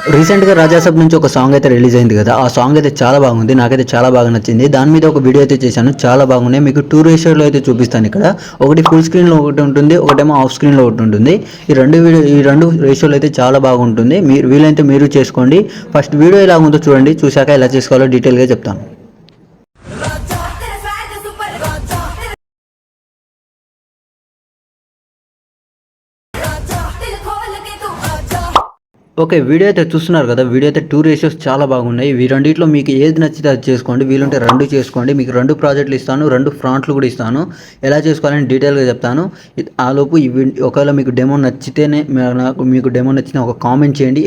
రీసెంట్గా రాజాసాబ్ నుంచి ఒక సాంగ్ అయితే రిలీజ్ అయింది కదా, ఆ సాంగ్ అయితే చాలా బాగుంది, నాకైతే చాలా బాగా నచ్చింది. దాని మీద ఒక వీడియో అయితే చేశాను, చాలా బాగున్నాయి. మీకు 2 రేషియోలో అయితే చూపిస్తాను. ఇక్కడ ఒకటి ఫుల్ స్క్రీన్లో ఒకటి ఉంటుంది, ఒకటేమో ఆఫ్ స్క్రీన్లో ఒకటి ఉంటుంది. ఈ రెండు రేషియోలు అయితే చాలా బాగుంటుంది. మీరు వీలైతే మీరు చేసుకోండి. ఫస్ట్ వీడియో ఎలా ఉందో చూడండి, చూశాక ఎలా చేసుకోవాలో డీటెయిల్గా చెప్తాను. ఓకే, వీడియో అయితే చూస్తున్నారు కదా, వీడియో అయితే 2 రేషియోస్ చాలా బాగున్నాయి. ఈ రెండిట్లో మీకు ఏది నచ్చితే అది చేసుకోండి. వీలుంటే 2 చేసుకోండి. మీకు 2 ప్రాజెక్టులు ఇస్తాను, 2 ఫ్రాంట్లు కూడా ఇస్తాను. ఎలా చేసుకోవాలని డీటెయిల్గా చెప్తాను. ఆలోపు ఒకవేళ మీకు డెమో నచ్చితేనే, మీకు డెమో నచ్చిన ఒక కామెంట్ చేయండి,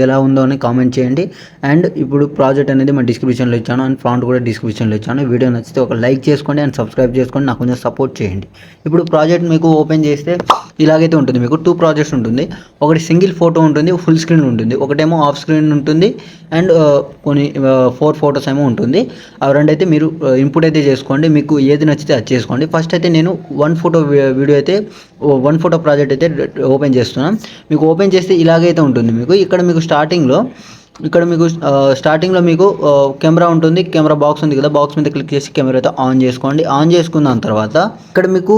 ఎలా ఉందో అని కామెంట్ చేయండి. అండ్ ఇప్పుడు ప్రాజెక్ట్ అనేది మన డిస్క్రిప్షన్లో ఇచ్చాను, అండ్ ఫ్రాంట్ కూడా డిస్క్రిప్షన్లో ఇచ్చాను. వీడియో నచ్చితే ఒక లైక్ చేసుకోండి అండ్ సబ్స్క్రైబ్ చేసుకోండి, నాకు కొంచెం సపోర్ట్ చేయండి. ఇప్పుడు ప్రాజెక్ట్ మీకు ఓపెన్ చేస్తే ఇలాగైతే ఉంటుంది. మీకు 2 ప్రాజెక్ట్స్ ఉంటుంది. ఒకటి సింగిల్ ఫోటో ఉంటుంది, ఫుల్ స్క్రీన్ ఉంటుంది. ఒకటేమో ఆఫ్ స్క్రీన్ ఉంటుంది, అండ్ కొన్ని 4 ఫొటోస్ ఏమో ఉంటుంది. అవి రెండైతే మీరు ఇన్పుట్ అయితే చేసుకోండి. మీకు ఏది నచ్చితే అది చేసుకోండి. ఫస్ట్ అయితే నేను 1 ఫోటో వీడియో అయితే 1 ఫోటో ప్రాజెక్ట్ అయితే ఓపెన్ చేస్తున్నాను. మీకు ఓపెన్ చేస్తే ఇలాగైతే ఉంటుంది. మీకు స్టార్టింగ్లో మీకు కెమెరా ఉంటుంది, కెమెరా బాక్స్ ఉంది కదా, బాక్స్ మీద క్లిక్ చేసి కెమెరా అయితే ఆన్ చేసుకోండి. ఆన్ చేసుకున్న తర్వాత ఇక్కడ మీకు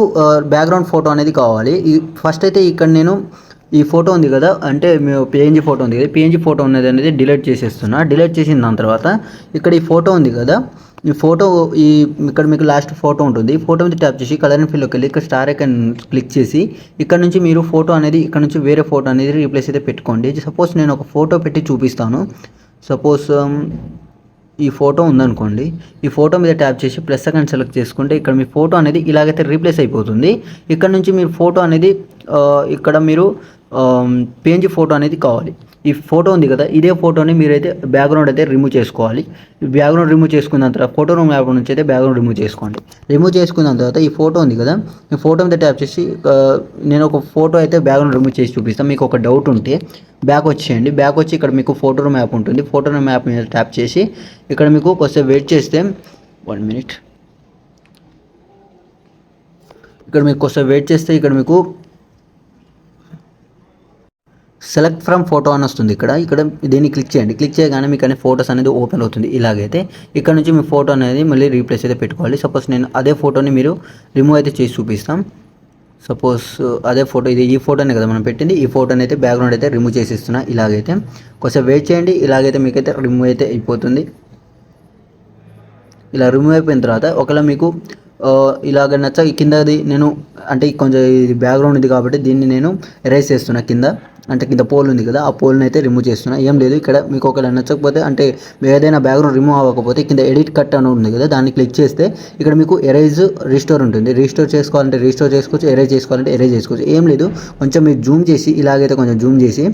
బ్యాక్గ్రౌండ్ ఫోటో అనేది కావాలి. ఫస్ట్ అయితే ఇక్కడ నేను ఈ ఫోటో ఉంది కదా, అంటే పిఎన్జీ ఫోటో ఉంది కదా, పిఎన్జీ ఫోటో ఉన్నది అనేది డిలీట్ చేసేస్తున్నా. డిలీట్ చేసిన దాని తర్వాత ఇక్కడ ఈ ఫోటో ఉంది కదా, ఇక్కడ మీకు లాస్ట్ ఫోటో ఉంటుంది. ఈ ఫోటో మీద ట్యాప్ చేసి కలర్ అండ్ ఫిల్లోకి వెళ్ళి ఇక్కడ స్టార్ ఐకాన్ క్లిక్ చేసి ఇక్కడ నుంచి మీరు ఫోటో అనేది ఇక్కడ నుంచి వేరే ఫోటో అనేది రీప్లేస్ అయితే పెట్టుకోండి. సపోజ్ నేను ఒక ఫోటో పెట్టి చూపిస్తాను. సపోజ్ ఈ ఫోటో ఉందనుకోండి, ఈ ఫోటో మీద ట్యాప్ చేసి ప్లస్ సెకండ్ సెలెక్ట్ చేసుకుంటే ఇక్కడ మీ ఫోటో అనేది ఇలాగైతే రీప్లేస్ అయిపోతుంది. ఇక్కడ నుంచి మీరు ఫోటో అనేది ఇక్కడ మీరు పిఎన్జీ ఫోటో అనేది కావాలి. ఈ ఫోటో ఉంది కదా, ఇదే ఫోటోని మీరైతే బ్యాక్గ్రౌండ్ అయితే రిమూవ్ చేసుకోవాలి. బ్యాక్గ్రౌండ్ రిమూవ్ చేసుకున్న తర్వాత ఫోటో రూమ్ యాప్ నుంచి అయితే బ్యాక్గ్రౌండ్ రిమూవ్ చేసుకోండి. రిమూవ్ చేసుకున్న తర్వాత ఈ ఫోటో ఉంది కదా, ఈ ఫోటో మీద ట్యాప్ చేసి నేను ఒక ఫోటో అయితే బ్యాక్గ్రౌండ్ రిమూవ్ చేసి చూపిస్తాను. మీకు ఒక డౌట్ ఉంటే బ్యాక్ వచ్చేయండి. బ్యాక్ వచ్చి ఇక్కడ మీకు ఫోటో రూమ్ యాప్ ఉంటుంది. ఫోటో రూమ్ యాప్ మీద ట్యాప్ చేసి ఇక్కడ మీకు కొంచెం వెయిట్ చేస్తే 1 మినిట్, ఇక్కడ మీకు కొంచెం వెయిట్ చేస్తే ఇక్కడ మీకు సెలెక్ట్ ఫ్రమ్ ఫోటో అని వస్తుంది. ఇక్కడ దీన్ని క్లిక్ చేయండి. క్లిక్ చేయగానే మీకు అనే ఫోటోస్ అనేది ఓపెన్ అవుతుంది. ఇలాగైతే ఇక్కడ నుంచి మీ ఫోటో అనేది మళ్ళీ రీప్లేస్ అయితే పెట్టుకోవాలి. సపోజ్ నేను అదే ఫోటోని మీరు రిమూవ్ అయితే చేసి చూపిస్తాం. సపోజ్ అదే ఫోటో, ఈ ఫోటోనే కదా మనం పెట్టింది, ఈ ఫోటోని అయితే బ్యాక్గ్రౌండ్ అయితే రిమూవ్ చేసిస్తున్నా. ఇలాగైతే కొంచెం వెయిట్ చేయండి. ఇలాగైతే మీకైతే రిమూవ్ అయితే అయిపోతుంది. ఇలా రిమూవ్ అయిపోయిన తర్వాత ఒకవేళ మీకు ఇలాగ కిందది నేను అంటే కొంచెం ఇది బ్యాక్గ్రౌండ్ ఉంది కాబట్టి దీన్ని నేను ఎరేజ్ చేస్తున్నా. కింద పోల్ ఉంది కదా, ఆ పోల్ని అయితే రిమూవ్ చేస్తున్నా. ఏం లేదు, ఇక్కడ మీకు ఒకవేళ నచ్చకపోతే అంటే ఏదైనా బ్యాక్గ్రౌండ్ రిమూవ్ అవ్వకపోతే కింద ఎడిట్ కట్ అని ఉంది కదా, దాన్ని క్లిక్ చేస్తే ఇక్కడ మీకు ఎరేజ్ రీస్టోర్ ఉంటుంది. రీస్టోర్ చేసుకోవాలంటే రీస్టోర్ చేసుకోవచ్చు, ఎరేజ్ చేసుకోవాలంటే ఎరేజ్ చేసుకోవచ్చు. ఏం లేదు, కొంచెం మీరు జూమ్ చేసి ఇలాగైతే కొంచెం జూమ్ చేసి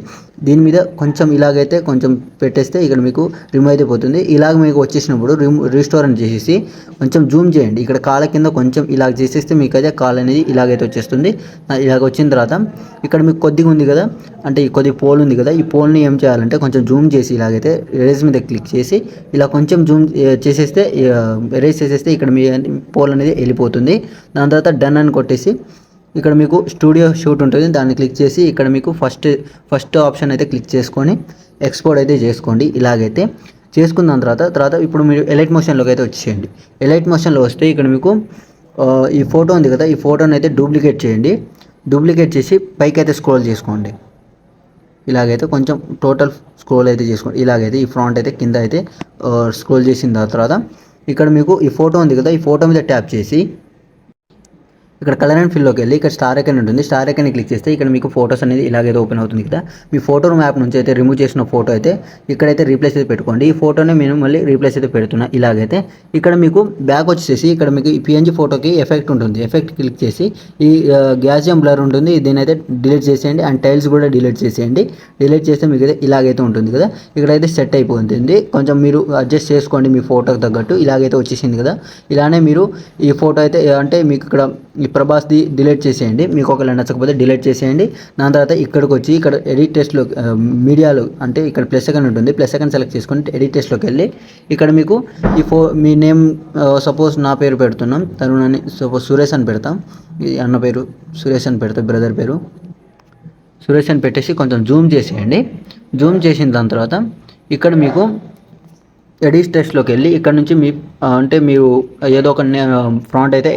దీని మీద కొంచెం ఇలాగైతే కొంచెం పెట్టేస్తే ఇక్కడ మీకు రిమూవ్ అయితే పోతుంది. ఇలాగ మీకు వచ్చేసినప్పుడు రీస్టోర్ అని చేసేసి కొంచెం జూమ్ చేయండి. ఇక్కడ కాళ్ళ కింద కొంచెం ఇలాగ చేసేస్తే మీకు అయితే కాల్ అనేది ఇలాగైతే వచ్చేస్తుంది. ఇలాగ వచ్చిన తర్వాత ఇక్కడ మీకు కొద్దిగా ఉంది కదా, అంటే ఈ కొద్ది పోల్ ఉంది కదా, ఈ పోల్ని ఏం చేయాలంటే కొంచెం జూమ్ చేసి ఇలాగైతే ఎరేజ్ మీద క్లిక్ చేసి ఇలా కొంచెం జూమ్ చేసేస్తే ఎరేజ్ చేసేస్తే ఇక్కడ మీ పోల్ అనేది వెళ్ళిపోతుంది. దాని తర్వాత డన్ అని కొట్టేసి ఇక్కడ మీకు స్టూడియో షూట్ ఉంటుంది, దాన్ని క్లిక్ చేసి ఇక్కడ మీకు ఫస్ట్ ఆప్షన్ అయితే క్లిక్ చేసుకొని ఎక్స్పోర్ట్ అయితే చేసుకోండి. ఇలాగైతే చేసుకున్న తర్వాత ఇప్పుడు మీరు ఎలైట్ మోషన్లోకి అయితే వచ్చేయండి. ఎలైట్ మోషన్లో వస్తే ఇక్కడ మీకు ఈ ఫోటో ఉంది కదా, ఈ ఫోటోని అయితే డూప్లికేట్ చేయండి. డూప్లికేట్ చేసి పైకి అయితే స్క్రోల్ చేసుకోండి. ఇలాగైతే కొంచెం టోటల్ స్క్రోల్ అయితే చేసుకోండి. ఇలాగైతే ఈ ఫ్రంట్ అయితే కింద అయితే స్క్రోల్ చేసిన తర్వాత ఇక్కడ మీకు ఈ ఫోటో ఉంది కదా, ఈ ఫోటో మీద ట్యాప్ చేసి ఇక్కడ కలర్ అండ్ ఫిల్లోకి వెళ్ళి ఇక్కడ స్టార్ ఐకాన్ ఉంటుంది. స్టార్ ఐకాన్ క్లిక్ చేస్తే ఇక్కడ మీకు ఫోటోస్ అనేది ఇలాగైతే ఓపెన్ అవుతుంది కదా. మీ ఫోటో రూమ్ యాప్ నుంచి అయితే రిమూవ్ చేసిన ఫోటో అయితే ఇక్కడైతే రీప్లేస్ అయితే పెట్టుకోండి. ఈ ఫోటోని నేను మళ్ళీ రీప్లేస్ అయితే పెడుతున్నా. ఇలాగైతే ఇక్కడ మీకు బ్యాక్ వచ్చేసి ఇక్కడ మీకు ఈ పిఎన్జీ ఫోటోకి ఎఫెక్ట్ ఉంటుంది. ఎఫెక్ట్ క్లిక్ చేసి ఈ గ్యాసియం బ్లర్ ఉంటుంది, దీని అయితే డిలీట్ చేసేయండి. అండ్ టైల్స్ కూడా డిలీట్ చేసేయండి. డిలీట్ చేస్తే మీకు అయితే ఇలాగైతే ఉంటుంది కదా, ఇక్కడైతే సెట్ అయిపోతుంది. కొంచెం మీరు అడ్జస్ట్ చేసుకోండి మీ ఫోటోకి తగ్గట్టు. ఇలాగైతే వచ్చేసింది కదా. ఇలానే మీరు ఈ ఫోటో అయితే అంటే మీకు ఇక్కడ ఈ ప్రభాస్ది డిలీట్ చేసేయండి. మీకు ఒకవేళ నచ్చకపోతే డిలీట్ చేసేయండి. దాని తర్వాత ఇక్కడికి వచ్చి ఇక్కడ ఎడిట్ టెస్ట్లో మీడియాలో అంటే ఇక్కడ ప్లస్ సెకండ్ ఉంటుంది, ప్లస్ సెకండ్ సెలెక్ట్ చేసుకుని ఎడిట్ టెస్ట్లోకి వెళ్ళి ఇక్కడ మీకు మీ నేమ్ సపోజ్ నా పేరు పెడుతున్నాం తరుణ్ అని, సపోజ్ సురేష్ అని పెడతాం. ఈ అన్న పేరు సురేష్ అని పెడతాం, బ్రదర్ పేరు సురేష్ అని పెట్టేసి కొంచెం జూమ్ చేసేయండి. జూమ్ చేసిన దాని తర్వాత ఇక్కడ మీకు ఎడిట్ టెస్ట్లోకి వెళ్ళి ఇక్కడ నుంచి మీ అంటే మీరు ఏదో ఒక ఫ్రాంట్ అయితే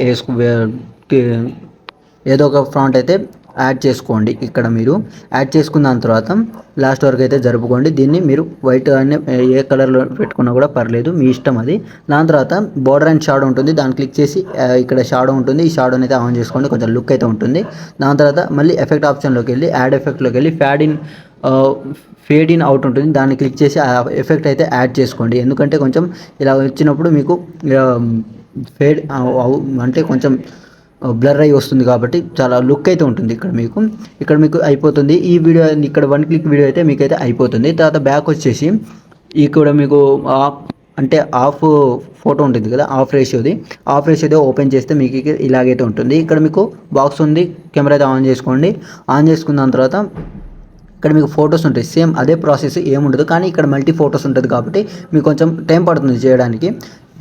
ఏదో ఒక ఫ్రాంట్ అయితే యాడ్ చేసుకోండి. ఇక్కడ మీరు యాడ్ చేసుకున్న దాని తర్వాత లాస్ట్ వరకు అయితే జరుపుకోండి. దీన్ని మీరు వైట్ అనే ఏ కలర్లో పెట్టుకున్నా కూడా పర్లేదు, మీ ఇష్టం అది. దాని తర్వాత బోర్డర్ అండ్ షాడో ఉంటుంది, దాన్ని క్లిక్ చేసి ఇక్కడ షాడో ఉంటుంది, ఈ షాడోని అయితే ఆన్ చేసుకోండి, కొంచెం లుక్ అయితే ఉంటుంది. దాని తర్వాత మళ్ళీ ఎఫెక్ట్ ఆప్షన్లోకి వెళ్ళి యాడ్ ఎఫెక్ట్లోకి వెళ్ళి ఫేడ్ ఇన్ అవుట్ ఉంటుంది, దాన్ని క్లిక్ చేసి ఆ ఎఫెక్ట్ అయితే యాడ్ చేసుకోండి. ఎందుకంటే కొంచెం ఇలా వచ్చినప్పుడు మీకు ఫేడ్ అంటే కొంచెం బ్లర్ అయ్యి వస్తుంది కాబట్టి చాలా లుక్ అయితే ఉంటుంది. ఇక్కడ మీకు అయిపోతుంది ఈ వీడియో. ఇక్కడ 1 క్లిక్ వీడియో అయితే మీకైతే అయిపోతుంది. తర్వాత బ్యాక్ వచ్చేసి ఇక్కడ మీకు అంటే హాఫ్ ఫోటో ఉంటుంది కదా, ఆఫ్ రేషియోది ఓపెన్ చేస్తే మీకు ఇలాగైతే ఉంటుంది. ఇక్కడ మీకు బాక్స్ ఉంది, కెమెరా అయితే ఆన్ చేసుకోండి. ఆన్ చేసుకున్న దాని తర్వాత ఇక్కడ మీకు ఫొటోస్ ఉంటాయి, సేమ్ అదే ప్రాసెస్ ఏముండదు, కానీ ఇక్కడ మల్టీ ఫొటోస్ ఉంటుంది కాబట్టి మీకు కొంచెం టైం పడుతుంది చేయడానికి.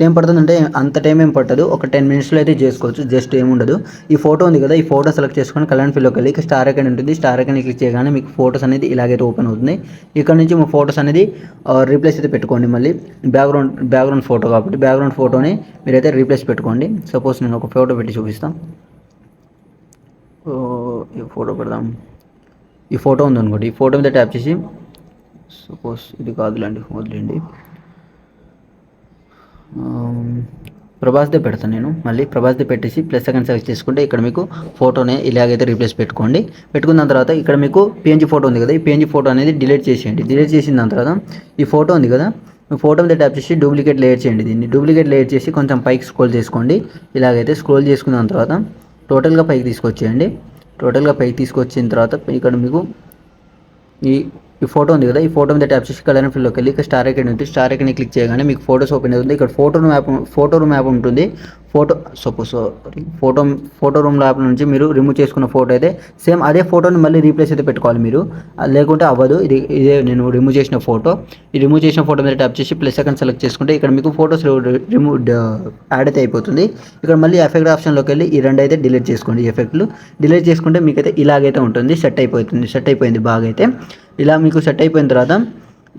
అంటే అంత టైం ఏం పట్టదు, ఒక 10 మినిట్స్లో అయితే చేసుకోవచ్చు, జస్ట్ ఏముండదు. ఈ ఫోటో ఉంది కదా, ఈ ఫోటో సెలెక్ట్ చేసుకొని కలర్ అండ్ ఫిల్లోకి వెళ్ళి ఇక్కడ స్టార్ ఐకాన్ ఉంటుంది, స్టార్ ఐకాన్ క్లిక్ చేయగానే మీకు ఫోటోస్ అనేది ఇలాగైతే ఓపెన్ అవుతుంది. ఇక్కడ నుంచి మీ ఫోటోస్ అనేది రీప్లేస్ అయితే పెట్టుకోండి. మళ్ళీ బ్యాక్గ్రౌండ్ ఫోటో కాబట్టి బ్యాక్గ్రౌండ్ ఫోటోని మీరైతే రీప్లేస్ పెట్టుకోండి. సపోజ్ నేను ఒక ఫోటో పెట్టి చూపిస్తాను. ఈ ఫోటో పెడదాం. ఈ ఫోటో ఉందనుకోండి, ఈ ఫోటో మీద ట్యాప్ చేసి సపోజ్ ఇది కాదులేండి, వదిలేండి, ప్రభాస్దే పెడతాను నేను. మళ్ళీ ప్రభాస్దే పెట్టేసి ప్లస్ సెకండ్ సెలెక్ట్ చేసుకుంటే ఇక్కడ మీకు ఫోటోనే ఇలాగైతే రీప్లేస్ పెట్టుకోండి. పెట్టుకున్న తర్వాత ఇక్కడ మీకు పిఎన్జీ ఫోటో ఉంది కదా, ఈ పిఎన్జీ ఫోటో అనేది డిలీట్ చేసేయండి. డిలీట్ చేసిన దాని తర్వాత ఈ ఫోటో ఉంది కదా, ఈ ఫోటో మీద ట్యాప్ చేసి డూప్లికేట్ లేయర్ చేయండి. దీన్ని డూప్లికేట్ లేయర్ చేసి కొంచెం పైకి స్క్రోల్ చేసుకోండి. ఇలాగైతే స్క్రోల్ చేసుకున్న దాని తర్వాత టోటల్గా పైకి తీసుకొచ్చేయండి. టోటల్గా పైకి తీసుకొచ్చిన తర్వాత ఇక్కడ మీకు ఈ ఫోటో ఉంది కదా, ఈ ఫోటో మీద ట్యాప్ చేసి కలర్ అండ్ ఫిల్లోకి వెళ్ళి ఇక్కడ స్టార్ ఐకాన్ ఉంటుంది, స్టార్ ఐకాన్ని క్లిక్ చేయగానే మీకు ఫోటోస్ ఓపెన్ అవుతుంది. ఇక్కడ ఫోటో రూమ్ యాప్ ఉంటుంది. ఫోటో రూమ్ యాప్ నుంచి మీరు రిమూవ్ చేసుకున్న ఫోటో అయితే సేమ్ అదే ఫోటోని మళ్ళీ రీప్లేస్ అయితే పెట్టుకోవాలి మీరు, లేకుంటే అవ్వదు. ఇదే నేను రిమూవ్ చేసిన ఫోటో. ఈ రిమూవ్ చేసిన ఫోటో మీద ట్యాప్ చేసి ప్లస్ సెకండ్ సెలెక్ట్ చేసుకుంటే ఇక్కడ మీకు ఫోటోస్ రిమూవ్ యాడ్ అయితే అయిపోతుంది. ఇక్కడ మళ్ళీ ఎఫెక్ట్ ఆప్షన్లోకి వెళ్ళి ఈ రెండు అయితే డిలీట్ చేసుకోండి. ఎఫెక్ట్లు డిలీట్ చేసుకుంటే మీకైతే ఇలాగైతే ఉంటుంది, సెట్ అయిపోయింది బాగా అయితే. ఇలా మీకు సెట్ అయిపోయిన తర్వాత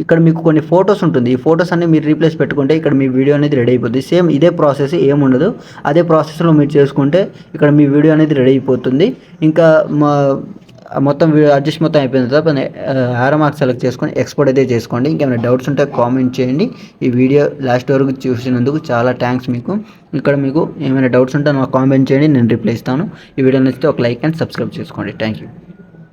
ఇక్కడ మీకు కొన్ని ఫొటోస్ ఉంటుంది, ఈ ఫొటోస్ అన్ని మీరు రీప్లేస్ పెట్టుకుంటే ఇక్కడ మీ వీడియో అనేది రెడీ అయిపోతుంది. సేమ్ ఇదే ప్రాసెస్ ఏముండదు, అదే ప్రాసెస్లో మీరు చేసుకుంటే ఇక్కడ మీ వీడియో అనేది రెడీ అయిపోతుంది. ఇంకా మొత్తం అడ్జస్ట్ మొత్తం అయిపోయిన తర్వాత యారో మార్క్ సెలెక్ట్ చేసుకొని ఎక్స్పోర్ట్ అయితే చేసుకోండి. ఇంకేమైనా డౌట్స్ ఉంటే కామెంట్ చేయండి. ఈ వీడియో లాస్ట్ వరకు చూసినందుకు చాలా థ్యాంక్స్ మీకు. ఇక్కడ మీకు ఏమైనా డౌట్స్ ఉంటే నాకు కామెంట్ చేయండి, నేను రిప్లై ఇస్తాను. ఈ వీడియో నచ్చితే ఒక లైక్ అండ్ సబ్స్క్రైబ్ చేసుకోండి. Thank you.